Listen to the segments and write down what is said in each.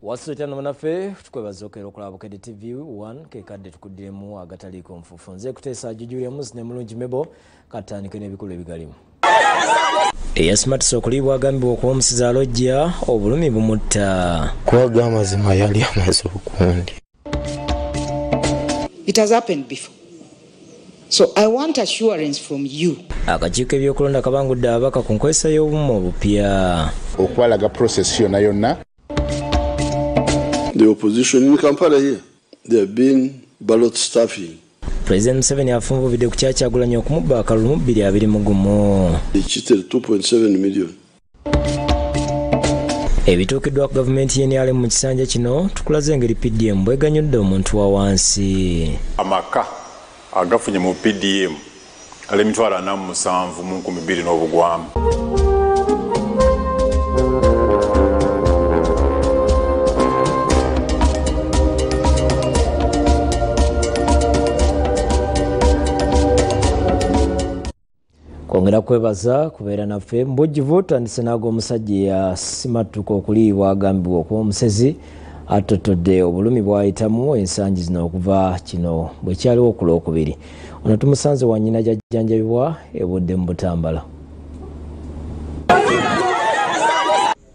Wasitano manafe tukwebazoke okulaba Kedi TV 1 kekadde tukuddemu agataliko nfufu nze kuteesa Julia Musne mulungi mebo katandike n'ebikulu ebigalimu. Eyasimatisa okulibwa agambibwa okuba omusizi alojja obulumi bumutta. Kwaga amazima yali amaze okundi. It has happened before. So I want assurance from you. Akakiiko ebyokulonda kabangudde abaka ku nkozesa y'obumu obupya. Okwalaga process yonna. The opposition in Kampala here, they have been ballot stuffing. President Museveni afunvubidde ku Kyakyagulanya okumubba akalulu 2021. They cheated 2.7 million. Ebituukiddwa ku gavumenti y'NRM mu kisanja kino tukulaze engeri PDM bweganyudde omuntu wa wansi. Amaka agafunye mu PDM ale mitwalo 47 mu 2000 n'obugwamu. Kwongera kwebaza kubeera naffe mbujjivu tandise naago omusajja yasimatuka okuliibwa agambibwa okuba omusezi atotodde obulumi bwayitamu ensangi zino okuva kino bwe kyaliwo ku Lwokubiri. Ono tumusanze wannyina gyajjanjabibwa ebudde mu Butambala.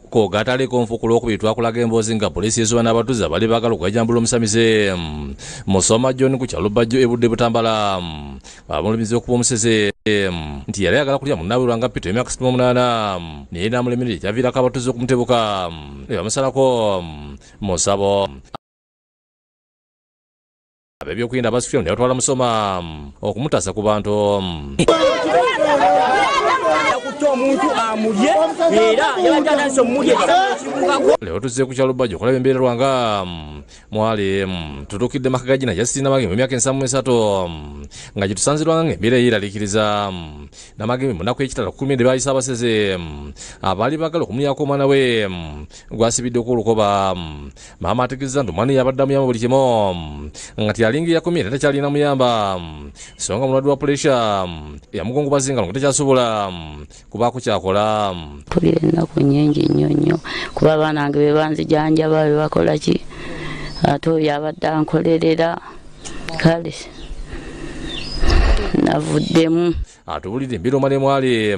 Ko gataliko nfu ku Lwokubiri twakulaga emboozi nga poliisi esoba n'abatuuze bali baagala okwejambula omusamize Musoma John ku kyalo Bajjo ebudde Butambala bamulumiza okuba omuseze nti yali ayagala kulya munnaabwe lwanga Peter emyaka 68 naye n'amulemerera ekyaviirako abatuuze okumutebuka ne bamusalako musabo ab'ebyokwerinda basufira ne batwala Musoma okumutaasa ku bantu. Omuntu amulye era yabajjana nsomulye leo tuzze ku kyalo Bajjo okulaba embeera lwanga mwali tutuukidde makagajina jasina magembe emyaka 73 nga gitusanzirwanga ng'embeera yeeraliikiriza n'amagembe munaku ekitala 10 bayisa abaseze abaali baagala okumuyako omwana we gwasibiddeko olukoba maama ategeeza nti omwana yabadde amuyamba buli kimu nga tiyalingi yakomye era takyalina muyamba so nga mulwadde wa puresha yamugongobazinga nga tekyasobola kubaako kyakola. Mpulira ennaku nnyingi nnyo kuba abaana bange be banzijanjaba be bakola ki ate oyo abadde ankolerera kale navuddemu. Atubulidde embeera omwana mwali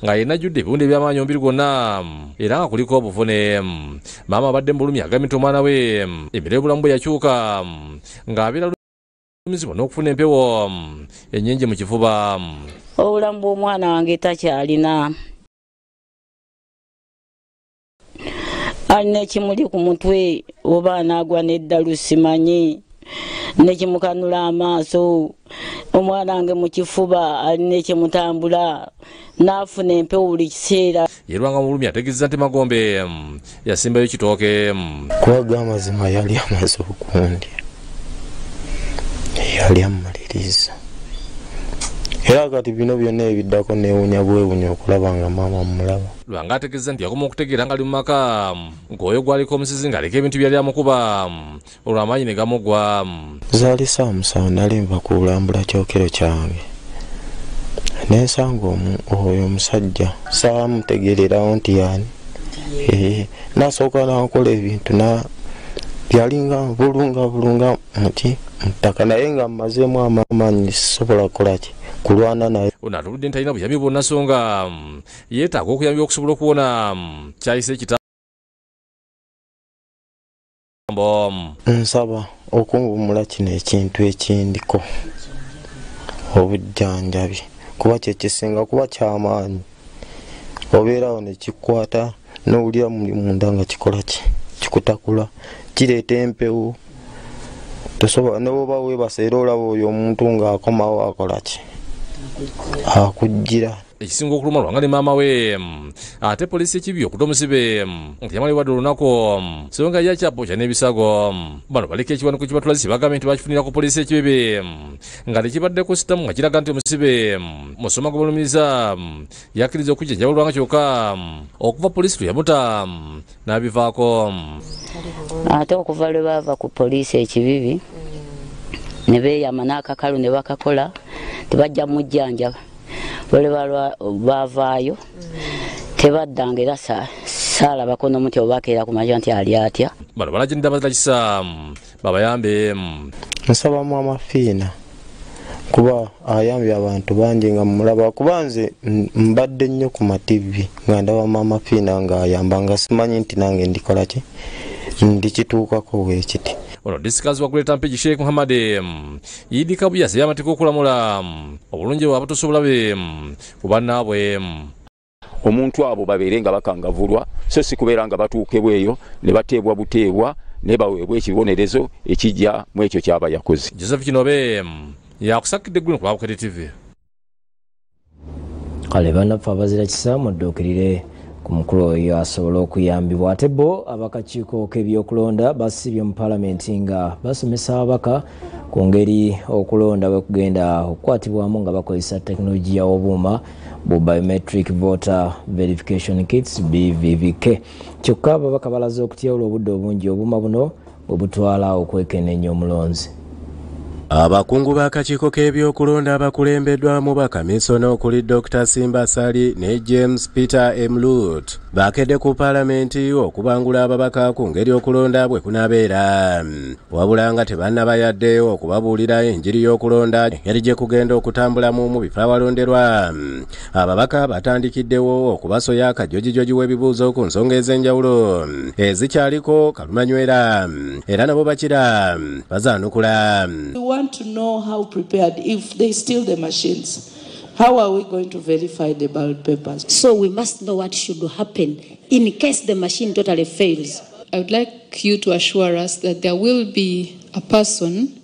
nga yenna ajjudde ebiwunde eby'amaanyi omubiri gwonna era nga kuliko obuvune. Maama abadde mbulumi agambye nti omwana we embeera y'obulamu bwe yakyuka ng'abeera lumizibwa n'okufuna empewo ennyingi mu kifuba. Obulamu bw'omwana wange takyalina. Alina ekimuli ku mutwe oba anaagwa n'eddalu simanyi nekimukanula amaaso. Omwana wange mu kifuba alina ekimutambula n'afuna empewo buli kiseera. Yerwanga mulumi ategeeza nti Magombe yasimbayo kitooke. Kwaga amazima yali amaze okundi. Yali amaliriza. Era kati bino byonna ebiddako neewunya bwewunya okulaba nga maama mulaba. Lwanga ategeeza nti yakoma okutegeera nga ali mu maka ng'oyo gwaliko omusizi ng'aleka ebintu byali amukuba olw'amaanyi ne gamugwa. Zaali saa musanvu nali nva kulambula kyokero kyange nensanga oyo omusajja saamutegeererawo nti yaani nasooka nankola ebintu byalinga bulunga nti ttaka naye nga mmazeemu amaanyi sisobola kukola ki kulwana naye. Ono atuludde ntalina buyambi bwonna so nga yeetaaga okuyambibwa okusobola okuwona kyayise ekitambo. Nsaba okunvumula kino ekintu ekindiko obujjanjabi kuba kyekisinga kuba kyamaanyi obeerawo ne kikwata n'owulira muli munda nga kikola ki kikutakula kireeta empewo tosobola ne bwoba weebasa era olaba oyo omuntu ng'akomawo akola ki akujjira. Ekisinga okuluma lwanga ne maama we ate poliisi ekibi okuta omusibe nti yamalibwadde olunaku so nga yakyapookya n'ebisago. Bano baleka ekiwanuko kibatulazi bagambye nti bakifunira ku poliisi ekibibi nga tekibaddeko sitamu nga kiraga nti omusibe Musoma gw'balumiriza yakkiriza okujjanjaba lwanga kyokka okuva poliisi lweyamuta n'abivaako. Ate okuva lwe baava ku poliisi ekibibi ne beeyama n'akakalu ne bakakola tebajja mujjanjaba. Bale baavaayo tebaddanga era sala bakono muti obakera ku majanti ali atya bano balagenda badakisa babayambe nsaba mu amafiina kuba ayambye abantu bangi nga mulaba kubanze mbadde nnyo ku mativi nga ndaba mama fiina nga ayamba nga simanyi nti nange ndikola ki ndikituukako bwekiti ono disikazi wa kuleta mpiji Sheikh Muhammad Idi Kabuya yasabye amateeka okulamula obulungi bw'abatosobola be ku bannaabwe omuntu abo babeere nga bakangavulwa so si kubeera nga batuukebwa eyo ne bateebwa buteebwa ne baweebwa ekibonerezo ekijja mu ekyo kyaba yakoze. Joseph Kinobe yakusakidde ggulu ku Bawukete TV. Kale bannaffe abazira kisa mudduukirire ku mukulu oyo asobola okuyambibwa. Ate bo abakakiiko k'ebyokulonda basibye mu palamenti nga basomesa ababaka ku ngeri okulonda bwe kugenda okukwatibwamu nga bakozesa tekinologiya y'obuuma bu biometric voter verification kits BVVK. Kyokka ababaka balaze okutyawula obudde obungi obuuma buno bwe butwala okwekenneenya omulonzi. Abakungu b'akakiiko k'ebyokulonda abakulembeddwamu bakaminsona okuli Dr. Simba Sali ne James Peter Emlut bakedde ku palamenti okubangula ababaka ku ngeri okulonda bwe kunabeera. Wabula nga tebannabayadde okubabuulira enjiri y'okulonda engeri gye kugenda okutambulamu mu bifo awalonderwa. Ababaka batandikiddewo okubasoya akajojijoji w'ebibuuzo ku nsonga ez'enjawulo ezikyaliko kalumanywera era nabo bakira bazaanukula. We want to know how prepared, if they steal the machines, how are we going to verify the ballot papers? So we must know what should happen in case the machine totally fails. I would like you to assure us that there will be a person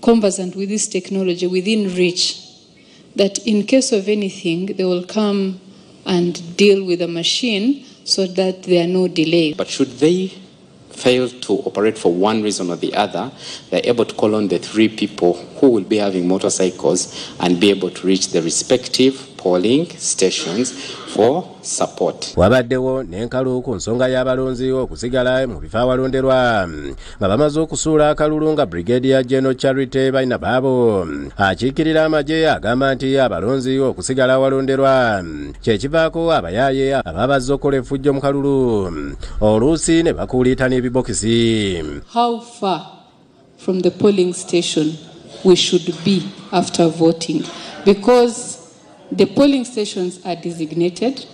conversant with this technology within reach, that in case of anything, they will come and deal with the machine so that there are no delays. But should they fail to operate for one reason or the other, they're able to call on the 3 people who will be having motorcycles and be able to reach the respective polling stations for support. Wabaddewo n'enkalu ku nsonga y'abalonzi okusigala mu bifo awalonderwa nga bamaze okusuula akalulu nga Brigadier General Charity balina baabo akiikirira amagye agamba nti abalonzi okusigala awalonderwa kyekivaako abayaaye ababazze okukola effujjo mu kalulu oluusi ne bakuulita n'ebibokisi. How far from the polling station we should be after voting? Because the polling stations are designated.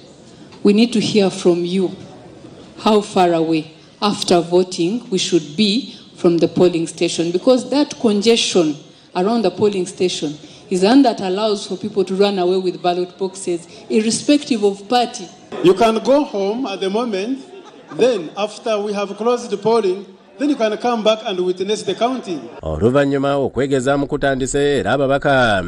We need to hear from you how far away after voting we should be from the polling station, because that congestion around the polling station is one that allows for people to run away with ballot boxes irrespective of party. You can go home at the moment, then after we have closed the polling, then you can come back and witness the counting. Oluvannyuma okwegezaamu kutandise era ababaka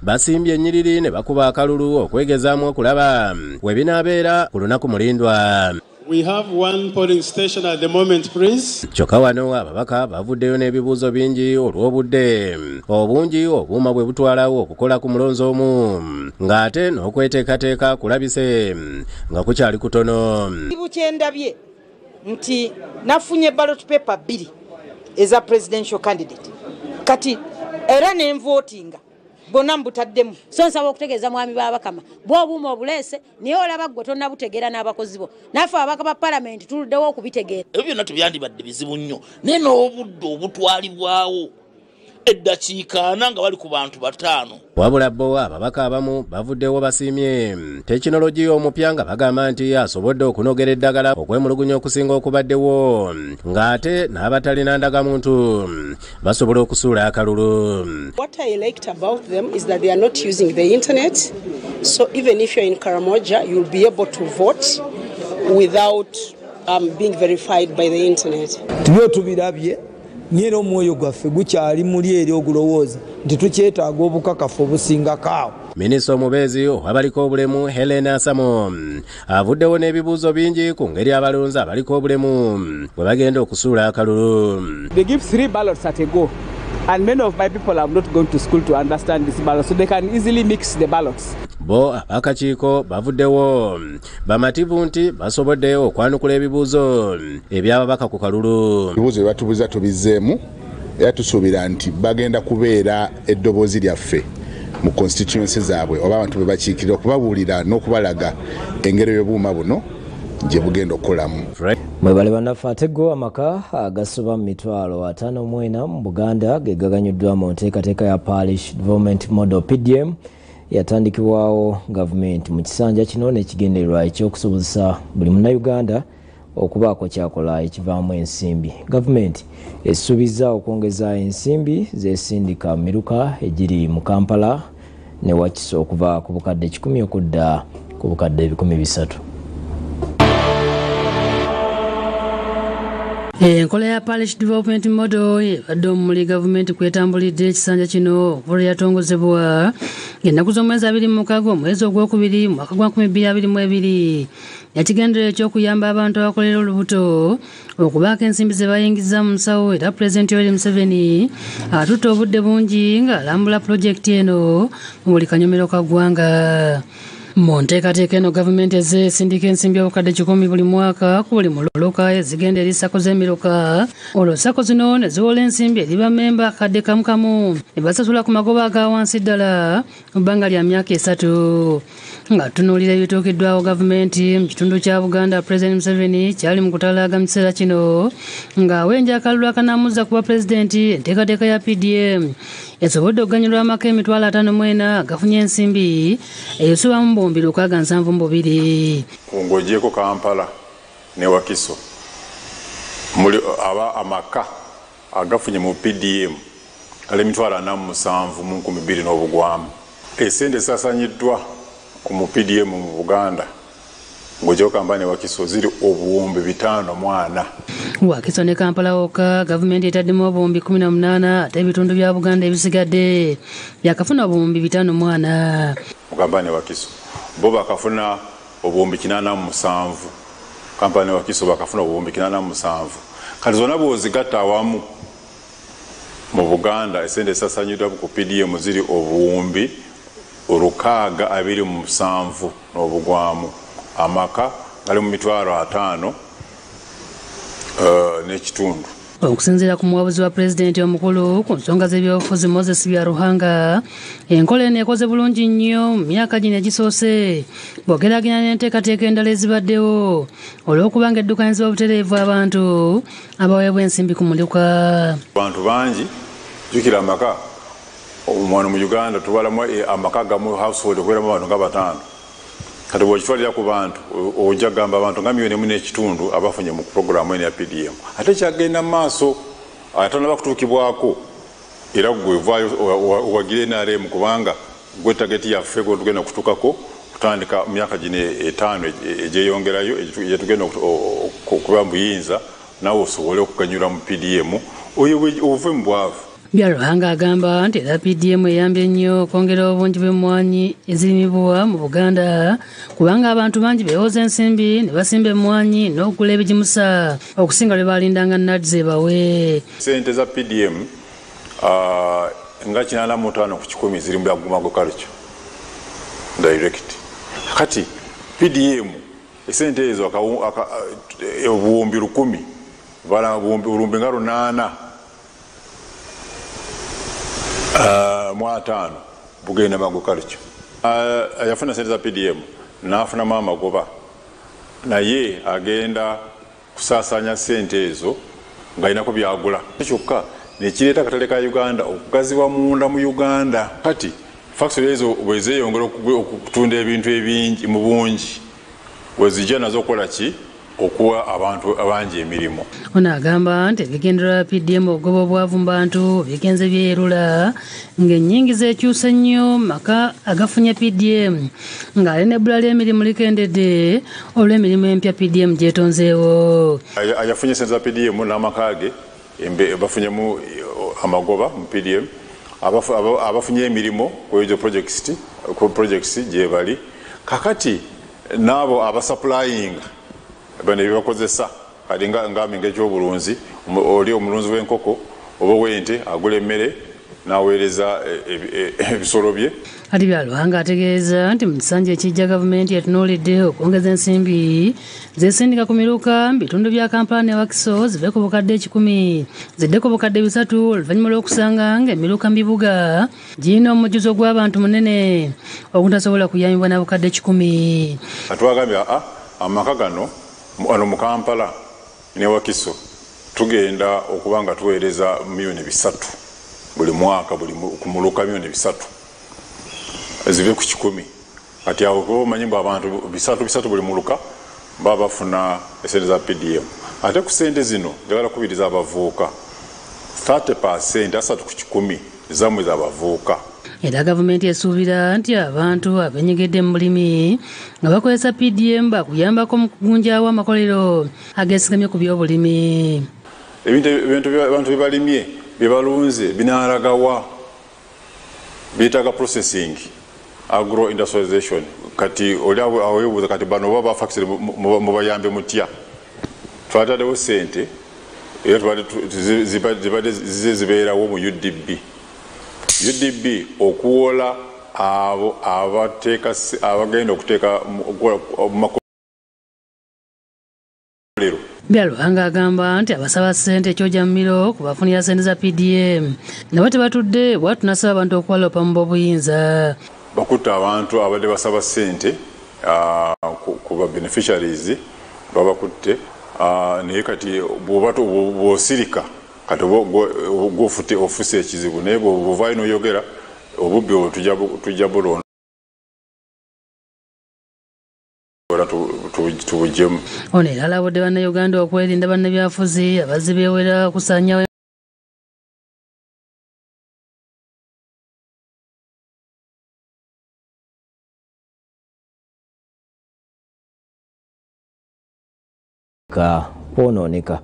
basimbye ennyiriri ne bakuba akalulu okwegezaamu okulaba we binaabeera ku lunaku mulindwa. We have one polling station at the moment, please. Kyokka wano ababaka bavuddeyo n'ebibuuzo bingi olw'obudde obungi obuuma bwe butwalawo okukola ku mulonzi omu ng'ate n'okweteekateeka kulabise nga kukyali kutono. Bukyendabye nti nafunye ballot paper 2 eza presidential candidate kati era ne votinga bonna mbutaddemu. So nsaba okutegeeza mwami b'abakama bw'obuuma obuleese niye olaba gwe tonna butegeera n'abakozi bo naffe ababaka ba palamenti tuluddewo okubitegeera. Ebyo byonna tebyandibadde bizibu nnyo naye n'obudde obutwalibwawo eddakiika 4 nga bali ku bantu 5. Wabula bo ababaka abamu bavuddewo basiimye tekinologiya omupya nga bagamba nti asobodde okunogera eddagala okwemulugunya okusinga okubaddewo ng'ate n'abatalina ndagamuntu basobola okusuula akalulu. What I liked about them is that they are not using the internet, so even if you're in Karamoja you'll be able to vote without being verified by the internet. Tubyo tubirabye nyero mwoyo gwaffe gukyali muli eri ogulowooza nti tukyetaaga obukakafu obusinga kaawo. Minisita omubeezi owabaliko obulemu Helen Asamo avuddewo n'ebibuuzo bingi ku ngeri abalonzi abaliko obulemu bwe bagenda okusuula akalulu. They give 3 ballots at a go and many of my people have not gone to school to understand this ballot, so they can easily mix the ballots. Bo abakakiiko bavuddewo bamativu nti basobodde okwanukula ebibuuzo ebyababaka ku kalulu. Ebibuuzo bye batubuuza tubizzeemu era tusuubira nti bagenda kubeera eddoboozi lyaffe mu constituency zaabwe oba abantu be bakiikirira okubabuulira n'okubalaga engeri y'obuuma buno gye bugenda okukolamu. Mwebale bannaffe ate go amaka agasoba mu mitwalo 54 mu Buganda gegaganyuddwa mu nteekateeka ya Parish Development Model PDM yatandikibwawo gavumenti mu kisanja kino n'ekigendererwa ekyokusobozesa buli munnayuganda okubaako kyakola ekivaamu ensimbi. Gavumenti esuubiza okwongeza ensimbi z'esindika miruka egiri mu Kampala ne Wakiso okuva ku bukadde 1,000 okudda ku bukadde 300. Enkola ya Parish Development Model ebadde omuli gavumenti kwetambulidde ekisanja kino okuva yatongozebwa ng'ennaku z'omwezi 26 omwezi ogwokubiri mu mwaka gwa 2022 yakigenderera eky'okuyamba abantu abakolera olubuto okubaako ensimbi ze bayingiza mu nsawo era Pulezidenti Yoweri Museveni atutte obudde bungi ng'alambula pulojekiti eno mu buli kanyomero ka ggwanga. Mu nteekateeka eno gavumenti ezesindika ensimbi obukadde 100 buli mwaka ku buli muluka ezigenda eri sako z'emiruka olwo sako zino ne ziwola ensimbi eri bammemba akadde kamu ne basasula ku magoba aga wansi ddala mu bbanga lya myaka 3 nga tunuulira ebituukiddwawo gavumenti mu kitundu kya Buganda. Pulezidenti Museveni kyali mu kutalaaga mu kiseera kino ng'awenja akalulu akanaamuza kuba pulezidenti enteekateeka ya PDM esobodde okuganyulwa amaka emitwalo 54 agafunye ensimbi eyosoba mu bombi 672 ng'ogyeko Kampala ne Wakiso muli aba amaka agafunye mu PDM ale emitwalo 47 mu 2020 esente esasanyiddwa mu PDM mu Buganda ng'ogyeko Kampala ne Wakiso ziri obuwumbi 540. Wakiso ne Kampala wokka gavumenti etaddemu obuwumbi 18 ate ebitundu bya Buganda ebisigadde byakafuna obuwumbi 540. Kampala ne Wakiso bo bakafuna obuwumbi 87. Kampala ne Wakiso bakafuna obuwumbi 87. Kati zonna bw'ozigatta awamu mu Buganda esente esasanyiddwa ku PDM ziri obuwumbi 627 n'obugwamu. Amaka gali mu mitwalo 5 n'ekitundu. Okusinziira ku muwabuzi wa pulezidenti omukulu ku nsonga z'ebyobufuzi Moses Byaruhanga, enkola eno ekoze bulungi nnyo mu myaka gino egisoose bw'ogeraganya n'enteekateeka endala ezibaddewo olw'okuba ng'eddukanyizibwa obutereevu abantu abaweebwa ensimbi ku muluka. Abantu bangi jjukira amaka omwana mu Uganda tubalamu amaka gamu household okubeeramu abantu nga 5. Kati bw'okitwalira ku bantu ojja gamba abantu nga 1.5 abafunye mu puroguramu eno ya PDM. Ate kyagenda mu maaso atanaba kutuukibwako era gwe vaayo owagire NRM kubanga gwe tageti yaffe gwe tugenda kutuukako kutandika mu myaka gino 5 egyeyongerayo egyetugenda okuba mu buyinza nawe osobole okuganyula mu PDM oyo ove mu bwavu. Byaruhanga agamba nti era PDM eyambye nnyo okwongera obungi bw'emmwanyi ezirimibwa mu Buganda kubanga abantu bangi beewoza ensimbi ne basimba emmwanyi n'okugula ebigimusa okusinga lwe balindanga NADS ebawe. Sente za PDM nga 85 ku 100 ziri mu Byagumago Culture direct. Kati PDM esente ezo obuwumbi 1000 bala obuwumbi nga 8 mwatano bugenda Mago Culture. Yafuna sente za PDM n'afuna amagoba naye agenda kusaasanya sente ezo ng'alinako byagula kyokka nekireeta akatale ka Uganda okugaziwa munda mu Uganda. Kati factory ezo bwezeeyongera okutunda ebintu ebingi mu bungi wezijja nazo okukola ki okuwa abantu abangi emirimu. Ono agamba nti ebigendererwa PDM okugoba obwavu mu bantu bigenze byerula ng'ennyingiza ekyuse nnyo maka agafunye PDM ng'ali n'ebbula ly'emirimu likendedde olw'emirimu empya PDM gyetonzeewo. Ayafunye sente za PDM n'amaka ge bafunyemu amagoba mu PDM abafunye emirimu ku ezo projects gye bali kakati n'abo abasupplyinga bane bibakozesa kali ngaminga ekyobulunzi oli omulunzi w'enkoko oba w'ente agula emmere n'aweereza ebisolo bye. Ati Byaruhanga ategeeza nti mu kisanja ekijja gavumenti etunuulidde okwongeza ensimbi zesindika ku miruka mu bitundu bya Kampala ne Wakiso zive ku bukadde 10 zidde ku bukadde 3 oluvannyuma lw'okusanga ng'emiruka mu bibuga girina omujjuzo gw'abantu munene ogutasobola kuyambibwa na bukadde 10. Atwagambye amaka gano wano mu Kampala ne Wakiso tugenda okuba nga tuweereza milioni 3 buli mwaka buli kumuluka milioni 3 zive ku 10 kati awo omanyi mbu abantu 3 buli muluka baba bafuna esente za PDM ate ku sente zino njagala kubiriza abavuuka 30% asatu ku 10 zamwe z'abavuuka. Era gavumenti esuubira nti abantu abenyegedde mu bulimi nga bakozesa PDM bakuyambako mu kugunjaawo amakolero agesigamye ku by'obulimi. Ebintu abantu bye balimye bye balunze binaaragawa biyitaaga processing agro industrialization kati oli aweebuuza kati bano baba factory mu bayambe mutya twataddewo sente era zibadde zibeerawo mu UDB okuwola abo abagenda okuteeka makolero. Byalwanga agamba nti abasaba ssente ekyojamiro kubafunira ssente za PDM nabo tebatudde bwatunasaba abantu okwalopa mu bobuyinza. Bakutta abantu abadde basaba ssente ku ba beneficiaries babakutte naye kati bw'osirika kati ofuse ekizibu naye bw'ovaayo n'oyogera obubbi obwo tujja bulonda tubuggyemu. Ono era alabudde bannayuganda okwerinda bannabyafuzi abazzi beewera kusaanyawo kwonooneka.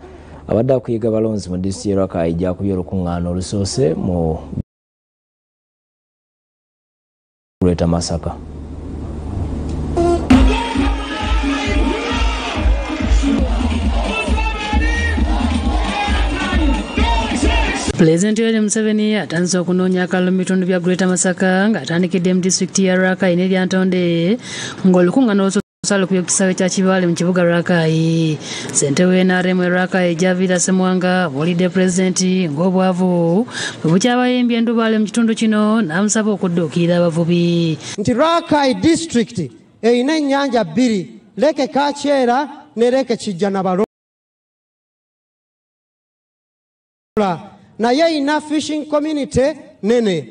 Abadde akuyiga balonzi mu disitulikiti y'e Rakai gyakubye olukuŋŋaana olusoose mu Greater Masaka. Pulezidenti Yoweri Museveni atandise okunoonya akalulu mu bitundu bya Greater Masaka ng'atandikidde mu disitulikiti ya Rakai n'eryantonde ng'olukuŋŋaana olusoose ku kisaawe kya Kibaale mu kibuga Rakai. Ssentebe w'NRM Rakai Javira Ssemwanga buulidde pulezidenti ng'obwavu bwe bukyabayembye endubaale mu kitundu kino n'amusaba okudduukirira abavubi. Nti Rakai district erina ennyanja 2 Leke Kakyera ne Leke Kijjanabalo naye erina fishing community nene.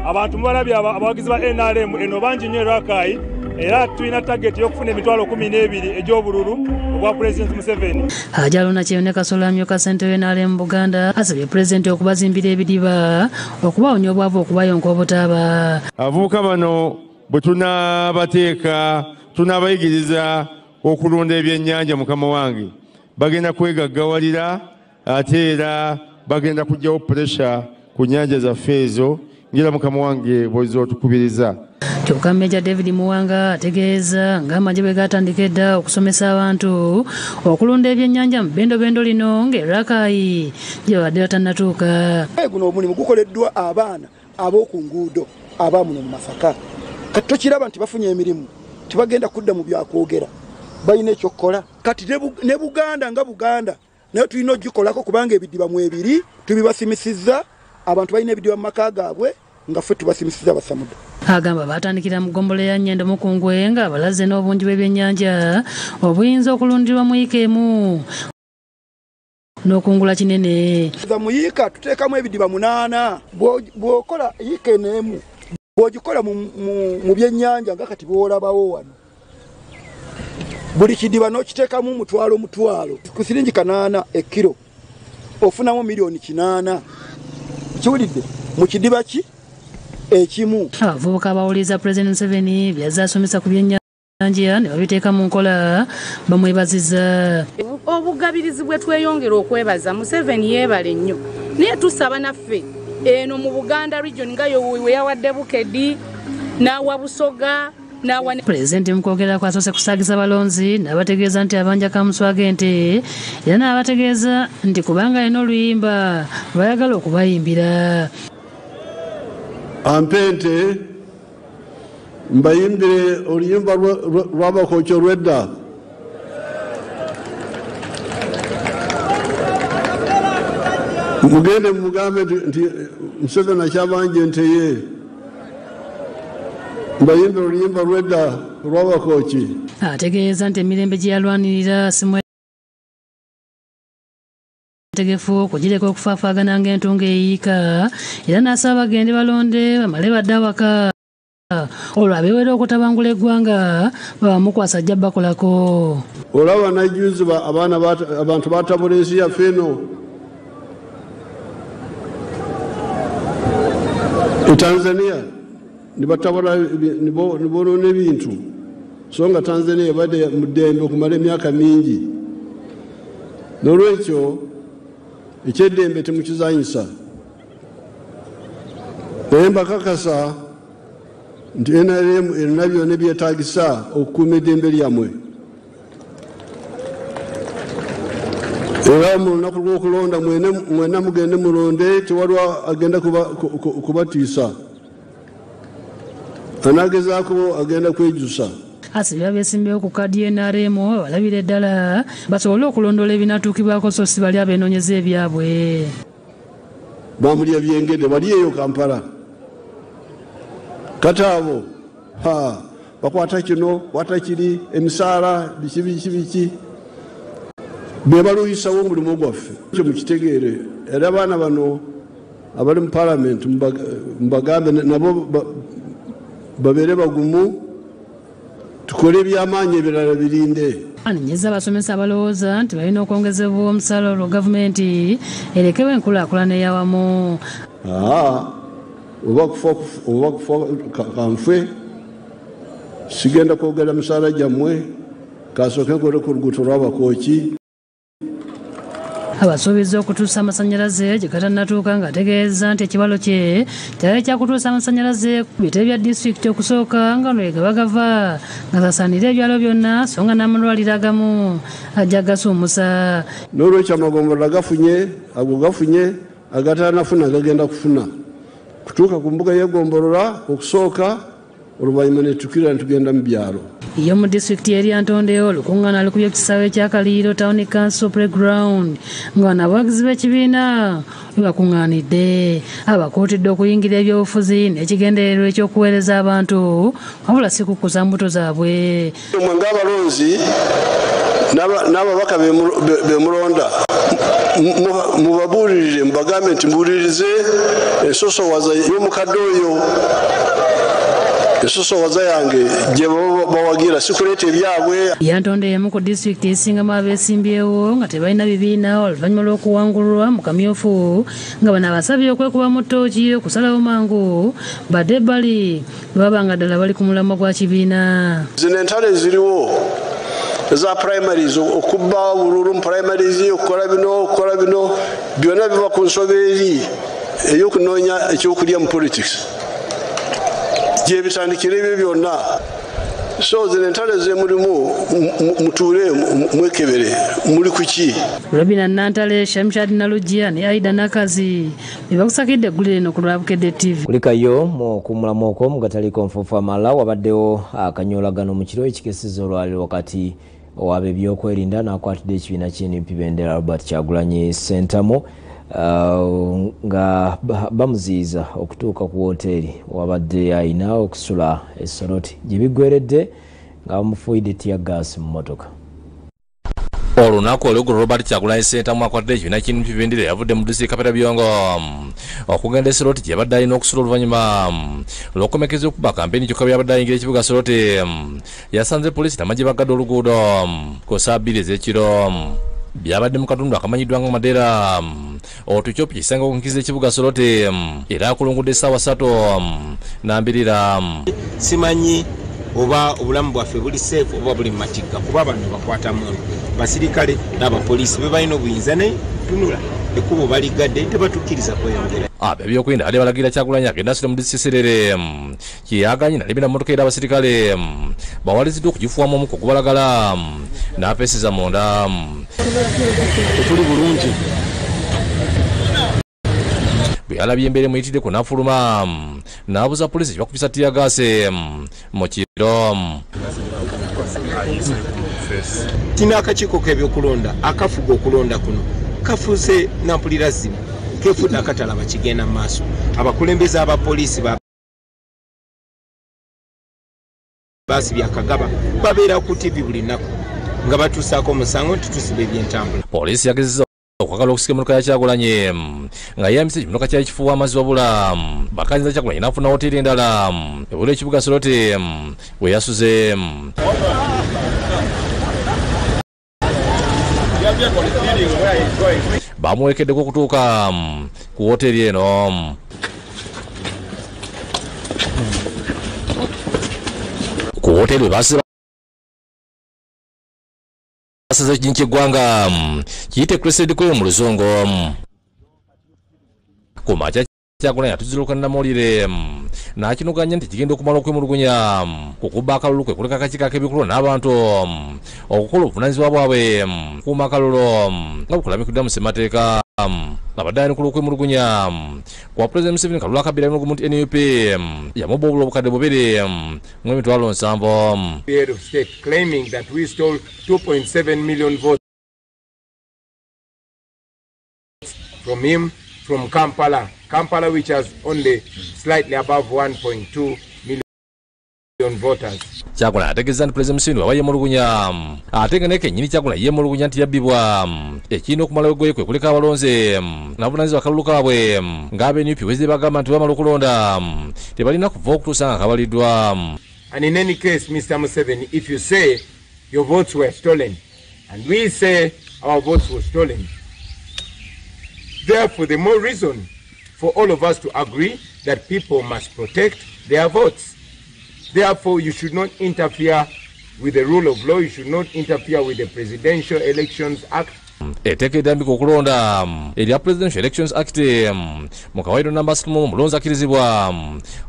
Abantu mubalabye abawagizi ba NRM eno bangi nnyo Rakai era tulina target y'okufuna emitwalo 12 egy'obululu obwa President Museveni. Ajalo na Kyeyune Kasola amyuka ssentebe w'NRM Buganda asabye pulezidenti okubazimbira ebidiba okubawonya obwavu okubayonka obutaaba. Abavubuka bano bwe tunaabateeka tunaabayigiriza okulunda ebyennyanja mukama wange bagenda kwegaggawalira ate era bagenda kujjawo pressure ku nnyanja zaffe ezo ngira mukama wange bw'ozza otukubiriza. Kyokka Meja David Muwanga ategeeza ng'amagye bwe gatandika edda okusomesa abantu okulunda ebyennyanja mu bendobendo lino ng'e-Rakai gye babadde batannatuuka. Guno omulimu gukoleddwa abaana ab'oku nguudo abaamuno mu Masaka kati tokiraba nti bafunye emirimu tibagenda kudda mu byakwogera balina ekyokukola kati ne Buganda nga Buganda naye tulina ogikolako kubanga ebidiba mu ebiri tubibasimisizza abantu balina ebidiba mu maka gaabwe nga ffe tubasimisizza basamudde. Agamba batandikira mu ggombolo ya Nyendo Mukungwe nga balaze n'obungi bw'ebyennyanja obuyinza okulundirwa mu yiika emu n'okungula kinene. Mu yiika tuteekamu ebidiba 8 bw'okola yiika emu bw'ogikola mu byennyanja nga kati bw'olabawo wano buli kidiba n'okiteekamu mutwalo ku siringi 8 ekiro ofunamu milioni 8 kiwulidde mu kidiba ki ekimu. Abavubuka abawuliriza Pulezidenti Museveni byazze asomesa ku byennyanja ne babiteeka mu nkola bamwebaziza. Obugabirizi bwe tweyongera okwebaza Museveni yeebale nnyo naye tusaba naffe eno mu Buganda region nga we yawadde Bukedi n'awa Busoga n'awa Pulezidenti mu kwogera kwasoose kusaagisa balonzi n'abategeeza nti abanja kamuswaga ente era n'abategeeza nti kubanga alina oluyimba lwayagala okubayimbira. Ampente mbayimbire oluyimba lw'Abakooki olw'edda. Mugende mugambe nti Museveni akyabanja ente ye. Mbayimbire oluyimba lw'edda lw'Abakooki. Ategeeza nti emirembe gye yalwanirira mwetegefu okugireka okufaafaagana ng'entungo eyiika era n'asaba bagende balonde bamale badde awaka olwo abeewera okutabangula eggwanga babamukwasa ajja bakolako. olaba najuzi abantu batabula ensi yaffe eno e Tanzania nibatabula nibonoona ebintu so nga Tanzania ebadde mu ddembe okumala emyaka mingi n'olwekyo ekyeddembe temukizanyisa naye mbakakasa nti NRM erina byonna byetaagisa okukuuma eddembe lyammwe era mu lunaku lw'okulonda mwena mugende mulonde tewaliwo agenda kubatiisa anagezaako agenda kwejusa. Asibye abeesimbawo ku kkaadi NRM balabire ddala basobole okulondoola ebinatuukibwako so si bali abeenoonyeza ebyabwe. Bamulya byengedde bali eyo Kampala kataabo bakwata kino kwata kiri emisaala biki be baluyisawo omulimu gwaffe ekyo mukitegeere era abaana bano abali mu palamenti mbagambe nabo babeere bagumu tukole ebyamaanyi ebirala birinde. Anonyeza abasomesa abalowooza nti balina okwongezebwa omusaala olwo gavumenti erekewo enkulaakulana eyawamu. oba kufa kanfe sigenda kwogera misaala gyammwe kasooke nkole ku luguudo lw'abakooki. Abasuubiza okutuusa amasannyalaze gye gatannatuuka ng'ategeeza nti ekibalo kye kyali kyakutuusa amasannyalaze ku bitebe bya disitulikiti okusooka nga nwe gabagava nga zasaanira ebyalo byonna so nga n'amalwaliro agamu ajja gasuumusa. N'olwekyo amagombolola gafunye agatanafuna gagenda kufuna kutuuka ku mbuga y'egombolola okusooka oluvannyuma ne tukirira ntugenda mu byalo. Iyo mu disitulikiti eri Antondeyo olukungaana alikubye ku kisaawe kya Kaliiro Town Council Playground nga n'abawagizi b'ekibiina bebakuŋŋaanidde abakuutidde okuyingira ebyobufuzi n'ekigendererwa eky'okuweereza abantu wabula si kukuza mbuto zaabwe. Mwe ng'abalonzi n'ababaka bemulonda mubabuulirire mubagambe nti mbuulirize ensosowaza y'omukadde oyo esosowaza yange gye bawagira sikuleeta ebyabwe. Yantonde emu ku disitulikiti esingamu abeesimbyewo nga tebalina bibiina oluvannyuma lw'okuwangulwa mu kamyufu nga bano abasabye okwekuba mu ttooki okusalawo mangu badde bali baba nga ddala bali ku mulamwa gwa kibiina. Zino entalo eziriwo eza primaries okubba bululu mu primaries okukola bino byonna biva ku nsobe eri ey'okunoonya ekyokulya mu politics gye bitandikira ebyo byonna. So zino entalo zemulimu mutuule mwekebere muli kuki. Robina Nantale, Shamshad Nalujia ne Aida Nakazi bebakusakidde eggulire eno ku Lwabukedde TV. Kulikayo mu kumulamu okwo mu gatali konfufu amala wabaddewo akanyolagano mu kiro ekikeseza olwaliro wakati w'ab'ebyokwerinda n'akwatidde ekibiina ky'NUP Bendera Robert Kyagulanyi Ssentamu nga bamuziiza okutuuka ku woteeri wabadde ayina okusula essoloti gye biggweredde nga bamufuuyidde tiyaggaasi mu mmotoka. Olunaku olw'eggulo Robert Kyagulanyi Ssentamu akwatidde ekibiina ky'NUP Bendera yavudde mu disitulikiti Kapere Byongo okugenda essoloti gye yabadde alina okusula oluvannyuma lw'okukomekeza okuba kampeni kyokka byabadde ayingira ekibuga Soroti yasanze poliisi n'amagye bagadde oluguudo ku ssaawa 2 ez'ekiro. Byabadde mu katundu akamanyiddwa nga Madeira otukyoppi kisanga okunkiza ekibuga Soroti era akulungudde essaawa 3:20. Simanyi oba obulamu bwaffe buli safe oba buli matigga kuba bano bakwata muntu basirikale n'abapoliisi be balina obuyinza naye tunula ekkubo baligadde tebatukkiriza kweyongera. Ab'ebyokwerinda bali balagira Kyagulanyi agenda asire mu disisiserere kyeyaganye nalibina mmotoka era abasirikale bawaliziddwa okugifuwamu omu kugubalagala n'apeesiza munda. Tuli bulungi bweyalabye embeera emuyitidde ku nafuluma n'abuza poliisi kyebakubisa tiyagaase mu kiro. tina akakiiko k'ebyokulonda akafuga okulonda kuno kafuuse nampulira zimu kefudde akatalaba kigenda mu maaso. Abakulembeze abapoliisi baasi byakagaba babeera ku TV buli nnaku nga batuusaako omusango nti tusiba ebyentambula. Poliisi yagezezza okwagala okusika emmotoka ya Kyagulanyi nga yeeyambisa ekimotoka kyali kifuuwa amazzi wabula bakanyiza Kyagulanyi n'afuna hoteri endala ebula ekibuga Soroti we yasuze. Bamuwerekeddeko okutuuka ku hoteri eno. Ku hoteri we basaze ekinyi ky'eggwanga kiyite Crescent Coil mu Luzungu. Ku makya Kyagulanyi atuzirukana namawulire n'akinuganya nti kigenda okumala okwemulugunya ku kubba akalulu kwe kuleka akakiiko ak'ebikulu n'abantu okukola obuvunaanyizibwa bwabwe kuuma akalulu nga bukulamikiddwa mu ssemateeka. Abadde ayina okwemulugunya kwa President Museveni kalulu akabbira emulugumu nti NUP yamubba obula obukadde 2.7 Head of state claiming that we stole 2.7 million votes from him from Kampala, which has only slightly above 1.2 million voters. Kyagulanyi ategeeza nti President Museveni waba yemulugunya ate nga ne kennyini Kyagulanyi yemulugunya nti yabbibwa ekirina okumala wegoye kwe kuleka abalonze n'abuvunaanyizibwa akalulu kaabwe ng'aba NUP wezze bagamba nti bamala okulonda tebalina kuva okutuusa nga kabaliddwa. And in any case, Mr. Museveni, if you say your votes were stolen and we say our votes were stolen, therefore the more reason for all of us to agree that people must protect their votes. Therefore, you should not interfere with the rule of law. You should not interfere with the Presidential Elections Act. Etteeka eddambika okulonda erya Presidential Elections Act mu kawairo namba 3 omulonzi akkirizibwa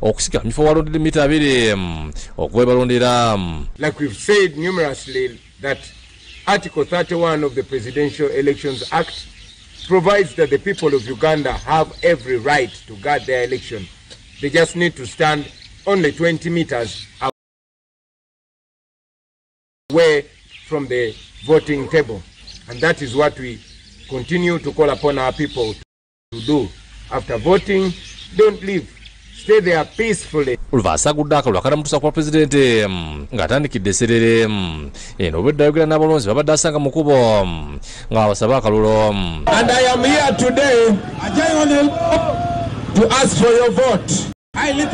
okusika mu kifo walondedde mita 2 okuva balondera. Like we've said numerously that Article 31 of the Presidential Elections Act provides that the people of Uganda have every right to guard their election. They just need to stand only 20 meters away from the voting table. And that is what we continue to call upon our people to do. After voting, don't leave. Stay there peacefully. Oluvansi agudde akalulu akanamutuusa kwa pulezidenti ng'atandikidde esserere eno obwedda ayogera n'abalonzi babadde asanga mu kkubo nga babasaba akalulu. And I am here today to ask for your vote. And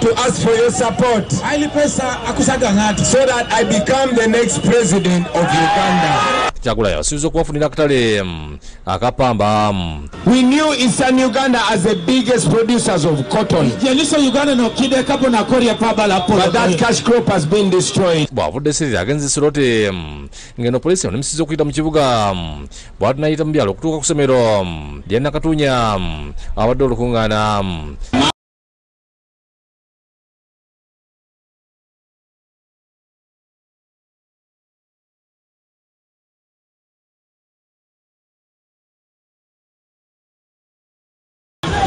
to ask for your support so that I become the next president of Uganda. Kyagulanyi asuubizza okubafunira akatale akapamba. We knew Eastern Uganda as the biggest producers of cotton. But that cash crop has been destroyed. Bw'avudde esserere agenze Soroti ng'eno poliisi emunemisizza okuyita mu kibuga bw'ati n'ayita mu byalo okutuuka ku ssomero lya Nakatuunya abadde olukuŋŋaana.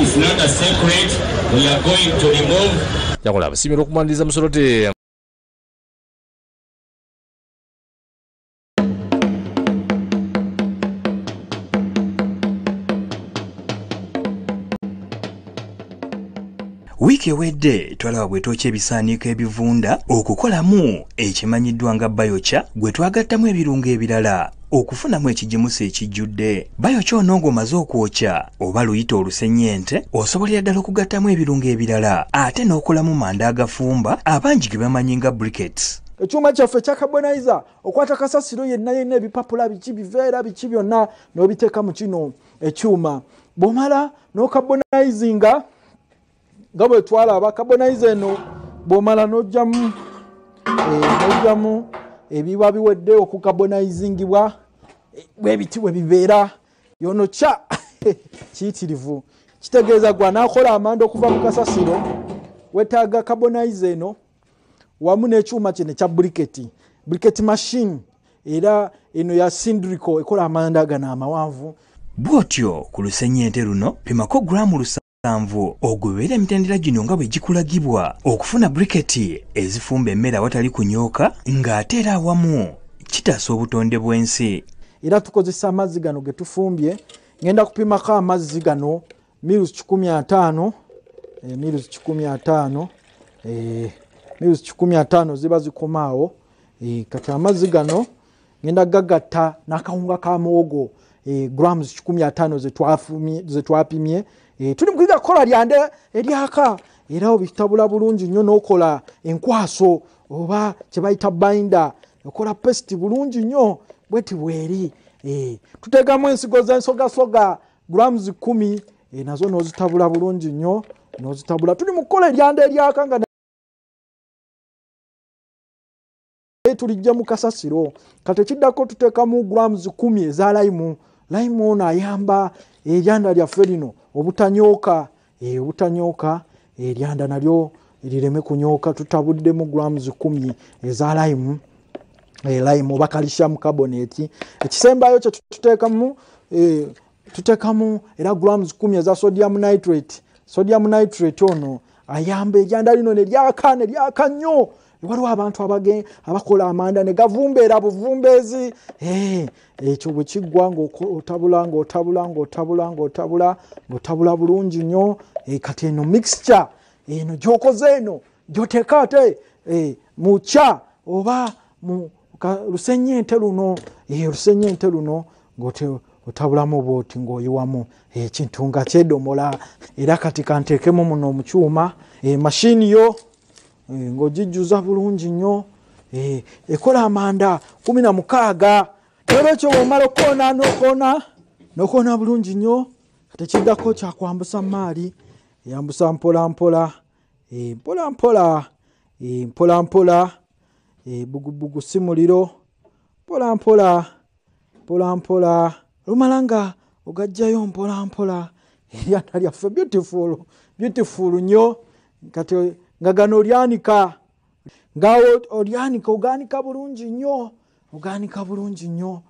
It's not a secret. We are going to remove. Kyagulanyi abasiimira okumaliriza mu Soroti. Wiiki ewedde twalaba bwe twokya ebisaaniiko ebivunda okukolamu ekimanyiddwa nga bayokya gwe twagattamu ebirungo ebirala okufunamu ekigimusa ekijjudde. Bayokya ono ng'omaze okwokya oba luyita olusennyente osobolera ddala okugattamu ebirungo ebirala ate n'okolamu manda agafumba abangi ge bamanyi nga briquettes. Ekyuma kyaffe ekya carbonizer okwata kasasiro yenna ebipapula biki biveera biki byonna n'obiteeka mu kino ekyuma bw'omala n'okarbonizinga nga bwe twalaba carbonizer eno bw'omala n'ojjamu ebiba biwedde okukarbonizingibwa bwebiti bwe bibeera yonokya kiyitirivu. Kitegeeza gwa n'akola amanda okuva mu kasasiro wetaaga carbonizer eno wamu n'ekyuma kino ekya briquette machine era eno ya cylindrical ekola amanda gano amawanvu. Bw'otyo ku lusennyente luno pimako giramu 7 ogoberera emitendera gino nga bwe gikulagibwa okufuna briquette ezifumba emmere awatali kunyooka ng'ate era awamu kitaasa obutonde bw'ensi. Era tukozesa amazzi gano ge tufumbye. Ngenda kupimako amazzi gano miruzi 15 miruzi 15 ziba zikomaawo. Kati amazzi gano ngenda gagatta n'akawunga ka muwogo grams 15 zetwapimye tuli mukwiga kola lyande eryaka era obitabula bulungi nnyo n'okola enkwaso oba kyebayita binder okola paste bulungi nnyo bweti bweri tuteekamu ensigo z'ensogasoga grams 10 nazo n'ozitabula bulungi nnyo n'ozitabula tuli mu kukola eryanda eryaka nga tulijja mu kasasiro kati ekiddako tuteekamu grams 10 eza lime ono ayamba eryanda lyaffe lino obutanyooka eryanda nalyo lireme kunyooka tutabuddemu grams 10 eza lime oba calcium carbonate ekisembayo kye tuteekamu era grams 10 eza sodium nitrate ono ayamba eryanda lino neryaka nnyo waliwo abantu abakola amanda ne gavumbeera buvumbeezi ekyo bwe kiggwa ng'otabula bulungi nnyo kati eno mixture eno gy'okoze eno gy'oteeka ate mu kya oba mu lusennyente luno ng'otabulamu bwoti ng'oyiwamu ekintu nga kyedomola era kati kanteekemu muno mu kyuma mashini yo ng'ogijjuza bulungi nnyo ekola amanda 16 era ekyo bw'omala n'okoona bulungi nnyo kati ekiddako kyakwambusa maali yambusa mpolampola bugubugu si muliro mpolampola lumala nga ogajjayo mpolampola eryanda lyaffe beautiful nnyo kati nga gano olyanika ogaanika bulungi nnyo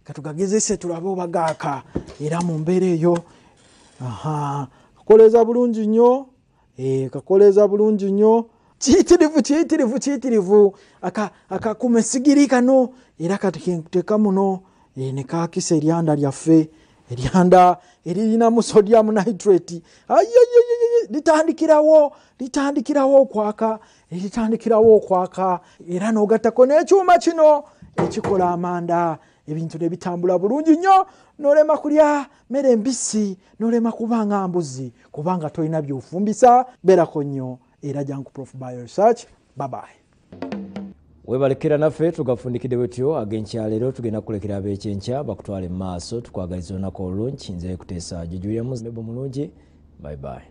katugagezese tulabe oba gaaka era mu mbeera eyo kakoleza bulungi nnyo kiyitirivu akakuma esigiri kano era kati kenteeka muno ne kaakisa eryanda lyaffe eryanda eririnamu sodium nitrate litandikirawo okwaka era n'ogattako n'ekyuma kino ekikola amanda ebintu ne bitambula bulungi nnyo n'olema kulya mmere embisi n'olema kuba nga mbuzi kubanga tolina byofumbisa beerako nnyo era jangu Prof Bio Research bye. Webalekera naffe tugafundikidde bwetyo ag'enkyaleero tugenda kulekera ab'ekyenkya bakutwale mu maaso tukwagaliza olunaku olulungi nze kuteesa Juju Williams nebo mulungi bye.